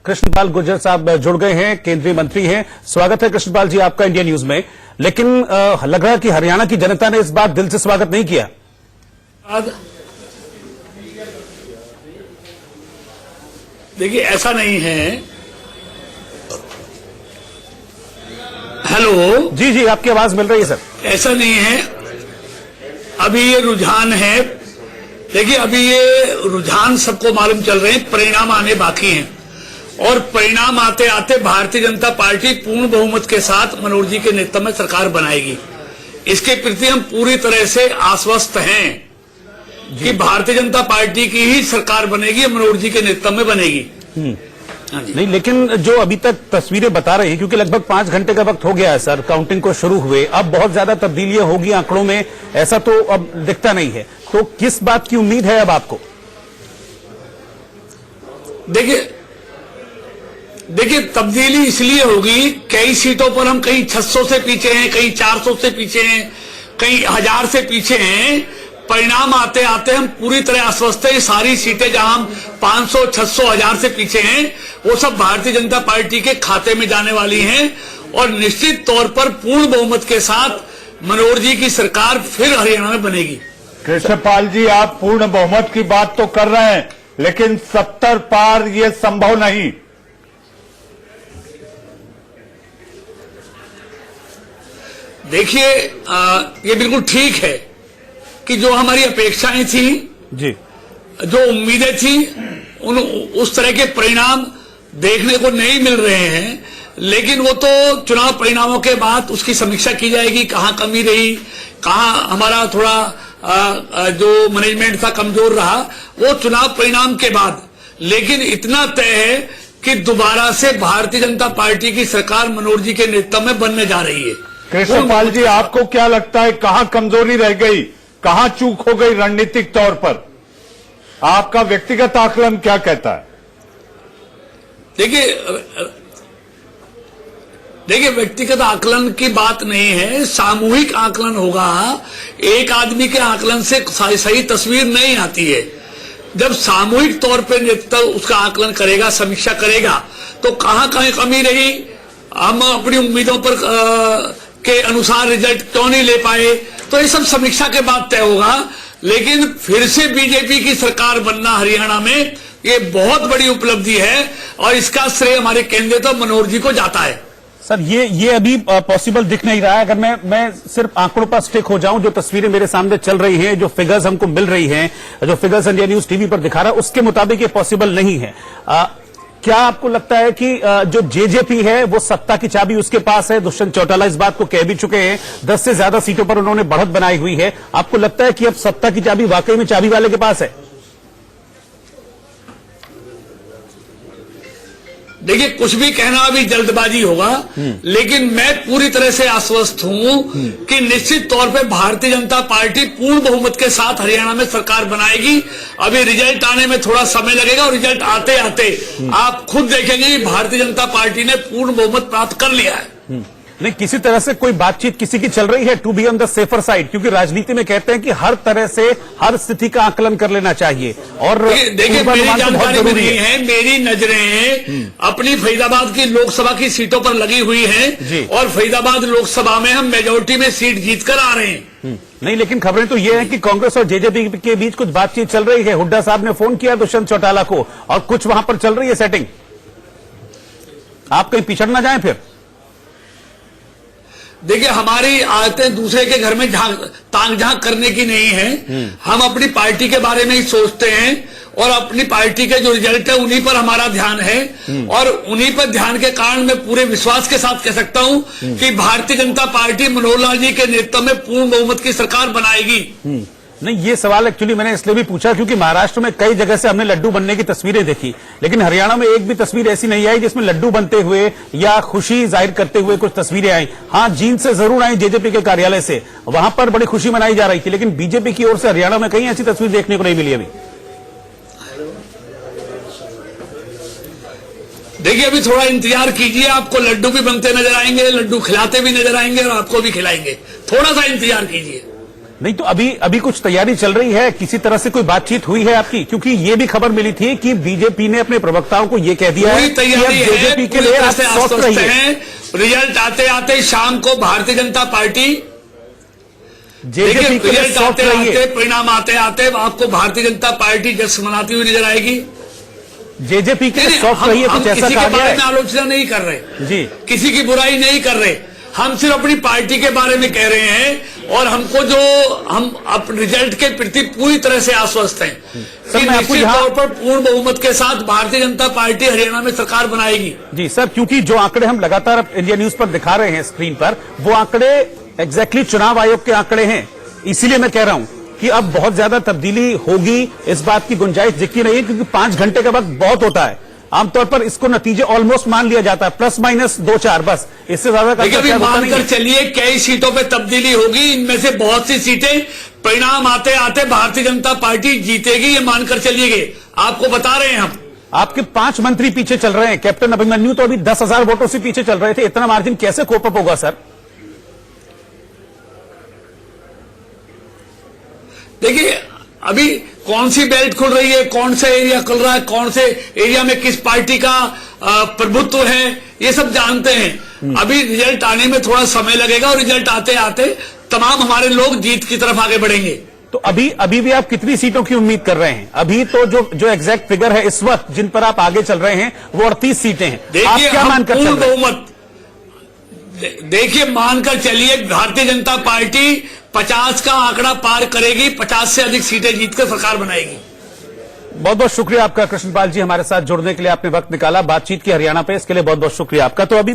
कृष्णपाल गुर्जर साहब जुड़ गए हैं, केंद्रीय मंत्री हैं। स्वागत है कृष्णपाल जी आपका इंडिया न्यूज में। लेकिन लग रहा है कि हरियाणा की जनता ने इस बार दिल से स्वागत नहीं किया। देखिए ऐसा नहीं है। हेलो जी जी, आपकी आवाज मिल रही है सर। ऐसा नहीं है, अभी ये रुझान है। देखिए अभी ये रुझान सबको मालूम चल रहे हैं, परिणाम आने बाकी हैं और परिणाम आते आते भारतीय जनता पार्टी पूर्ण बहुमत के साथ मनोहर जी के नेतृत्व में सरकार बनाएगी। इसके प्रति हम पूरी तरह से आश्वस्त हैं कि भारतीय जनता पार्टी की ही सरकार बनेगी, मनोहर जी के नेतृत्व में बनेगी। नहीं, लेकिन जो अभी तक तस्वीरें बता रही हैं, क्योंकि लगभग 5 घंटे का वक्त हो गया है सर काउंटिंग को शुरू हुए, अब बहुत ज्यादा तब्दीलियां होगी आंकड़ों में, ऐसा तो अब दिखता नहीं है। तो किस बात की उम्मीद है अब आपको? देखिए तब्दीली इसलिए होगी, कई सीटों पर हम कहीं 600 से पीछे हैं, कहीं 400 से पीछे हैं, कहीं 1000 से पीछे हैं। परिणाम आते आते हम पूरी तरह आश्वस्त हैं, सारी सीटें जहां हम 500, 600, 1000 से पीछे हैं, वो सब भारतीय जनता पार्टी के खाते में जाने वाली हैं और निश्चित तौर पर पूर्ण बहुमत के साथ मनोहर जी की सरकार फिर हरियाणा में बनेगी। कृष्णपाल जी, आप पूर्ण बहुमत की बात तो कर रहे हैं, लेकिन 70 पार ये संभव नहीं। देखिए ये बिल्कुल ठीक है कि जो हमारी अपेक्षाएं थी जी, जो उम्मीदें थी, उस तरह के परिणाम देखने को नहीं मिल रहे हैं। लेकिन वो तो चुनाव परिणामों के बाद उसकी समीक्षा की जाएगी, कहां कमी रही, कहां हमारा थोड़ा जो मैनेजमेंट था कमजोर रहा, वो चुनाव परिणाम के बाद। लेकिन इतना तय है कि दोबारा से भारतीय जनता पार्टी की सरकार मनोहर जी के नेतृत्व में बनने जा रही है। कृष्णपाल जी, आपको क्या लगता है कहां कमजोरी रह गई, कहां चूक हो गई रणनीतिक तौर पर? आपका व्यक्तिगत आकलन क्या कहता है? देखिए व्यक्तिगत आकलन की बात नहीं है, सामूहिक आकलन होगा। एक आदमी के आकलन से सही तस्वीर नहीं आती है। जब सामूहिक तौर पर नेतृत्व उसका आकलन करेगा, समीक्षा करेगा, तो कहां कहां कमी रही, हम अपनी उम्मीदों पर के अनुसार रिजल्ट क्यों नहीं ले पाए, तो ये सब समीक्षा के बाद तय होगा। लेकिन फिर से बीजेपी की सरकार बनना हरियाणा में ये बहुत बड़ी उपलब्धि है और इसका श्रेय हमारे केंद्र तो मनोहर जी को जाता है। सर ये अभी पॉसिबल दिख नहीं रहा है। अगर मैं सिर्फ आंकड़ों पर स्टिक हो जाऊं, जो तस्वीरें मेरे सामने चल रही हैं, जो फिगर्स हमको मिल रही हैं, जो फिगर्स इंडिया न्यूज टीवी पर दिखा रहा है, उसके मुताबिक ये पॉसिबल नहीं है। क्या आपको लगता है कि जो जेजेपी है वो सत्ता की चाबी उसके पास है? दुष्यंत चौटाला इस बात को कह भी चुके हैं, 10 से ज्यादा सीटों पर उन्होंने बढ़त बनाई हुई है। आपको लगता है कि अब सत्ता की चाबी वाकई में चाबी वाले के पास है? देखिए कुछ भी कहना अभी जल्दबाजी होगा, लेकिन मैं पूरी तरह से आश्वस्त हूं कि निश्चित तौर पे भारतीय जनता पार्टी पूर्ण बहुमत के साथ हरियाणा में सरकार बनाएगी। अभी रिजल्ट आने में थोड़ा समय लगेगा और रिजल्ट आते आते आप खुद देखेंगे कि भारतीय जनता पार्टी ने पूर्ण बहुमत प्राप्त कर लिया है। नहीं, किसी तरह से कोई बातचीत किसी की चल रही है to be on the safer side? क्योंकि राजनीति में कहते हैं कि हर तरह से हर स्थिति का आकलन कर लेना चाहिए और देखिए मेरी जानकारी में नहीं है, मेरी नजरें अपनी फरीदाबाद की लोकसभा की सीटों पर लगी हुई हैं और फरीदाबाद लोकसभा में हम मेजोरिटी में सीट जीतकर आ रहे हैं। नहीं, लेकिन खबरें तो ये है कि कांग्रेस और जेजेपी के बीच कुछ बातचीत चल रही है। हुड्डा साहब ने फोन किया दुष्यंत चौटाला को और कुछ वहां पर चल रही है सेटिंग। आप कहीं पिछड़ ना जाएं फिर? देखिए हमारी आदतें दूसरे के घर में ताक झांक करने की नहीं है। हम अपनी पार्टी के बारे में ही सोचते हैं और अपनी पार्टी के जो रिजल्ट है उन्हीं पर हमारा ध्यान है और उन्हीं पर ध्यान के कारण मैं पूरे विश्वास के साथ कह सकता हूं कि भारतीय जनता पार्टी मनोहर लाल जी के नेतृत्व में पूर्ण बहुमत की सरकार बनाएगी। नहीं, ये सवाल एक्चुअली मैंने इसलिए भी पूछा क्योंकि महाराष्ट्र में कई जगह से हमने लड्डू बनने की तस्वीरें देखी, लेकिन हरियाणा में एक भी तस्वीर ऐसी नहीं आई जिसमें लड्डू बनते हुए या खुशी जाहिर करते हुए कुछ तस्वीरें आई। हाँ, जींद से जरूर आई जेजेपी के कार्यालय से, वहां पर बड़ी खुशी मनाई जा रही थी, लेकिन बीजेपी की ओर से हरियाणा में कहीं ऐसी तस्वीर देखने को नहीं मिली अभी। देखिए अभी थोड़ा इंतजार कीजिए, आपको लड्डू भी बनते नजर आएंगे, लड्डू खिलाते भी नजर आएंगे और आपको भी खिलाएंगे। थोड़ा सा इंतजार कीजिए। नहीं तो अभी कुछ तैयारी चल रही है, किसी तरह से कोई बातचीत हुई है आपकी? क्योंकि ये भी खबर मिली थी कि बीजेपी ने अपने प्रवक्ताओं को ये कह दिया है कि अब जेजेपी के लिए आप सॉफ्ट रहिए। रिजल्ट आते आते शाम को भारतीय जनता पार्टी जेजेपी के लिए सॉफ्ट रहिए। परिणाम आते आते आपको भारतीय जनता पार्टी जश्न मनाती हुई नजर आएगी। जेजेपी के लिए सॉफ्ट रहिए, कुछ ऐसा कहा गया है? आलोचना नहीं कर रहे जी, किसी की बुराई नहीं कर रहे, हम सिर्फ अपनी पार्टी के बारे में कह रहे हैं और हमको जो हम अपने रिजल्ट के प्रति पूरी तरह से आश्वस्त हैं कि निश्चित तौर पर पूर्ण बहुमत के साथ भारतीय जनता पार्टी हरियाणा में सरकार बनाएगी। जी सर, क्योंकि जो आंकड़े हम लगातार इंडिया न्यूज पर दिखा रहे हैं स्क्रीन पर, वो आंकड़े एग्जैक्टली चुनाव आयोग के आंकड़े हैं। इसीलिए मैं कह रहा हूं कि अब बहुत ज्यादा तब्दीली होगी, इस बात की गुंजाइश दिखती नहीं है, क्योंकि 5 घंटे का वक्त बहुत होता है। आमतौर पर इसको नतीजे ऑलमोस्ट मान लिया जाता है, प्लस माइनस 2-4, बस इससे ज्यादा मानकर चलिए कई सीटों पे तब्दीली होगी, इनमें से बहुत सी सीटें परिणाम आते आते भारतीय जनता पार्टी जीतेगी, ये मानकर चलिए। आपको बता रहे हैं हम। आपके 5 मंत्री पीछे चल रहे हैं, कैप्टन अभिमन्यु तो अभी 10,000 वोटों से पीछे चल रहे थे, इतना मार्जिन कैसे कोप अप होगा सर? देखिए अभी कौन सी बेल्ट खुल रही है, कौन सा एरिया खुल रहा है, कौन से एरिया में किस पार्टी का प्रभुत्व है, ये सब जानते हैं। अभी रिजल्ट आने में थोड़ा समय लगेगा और रिजल्ट आते आते तमाम हमारे लोग जीत की तरफ आगे बढ़ेंगे। तो अभी भी आप कितनी सीटों की उम्मीद कर रहे हैं? अभी तो जो एग्जैक्ट फिगर है इस वक्त जिन पर आप आगे चल रहे हैं वो 38 सीटें हैं। देखिए, आप क्या मानकर चल रहे हैं? बहुमत देखिए, मानकर चलिए भारतीय जनता पार्टी 50 का आंकड़ा पार करेगी, 50 से अधिक सीटें जीतकर सरकार बनाएगी। बहुत बहुत शुक्रिया आपका कृष्णपाल जी, हमारे साथ जुड़ने के लिए आपने वक्त निकाला, बातचीत की हरियाणा पे, इसके लिए बहुत बहुत शुक्रिया आपका। तो अभी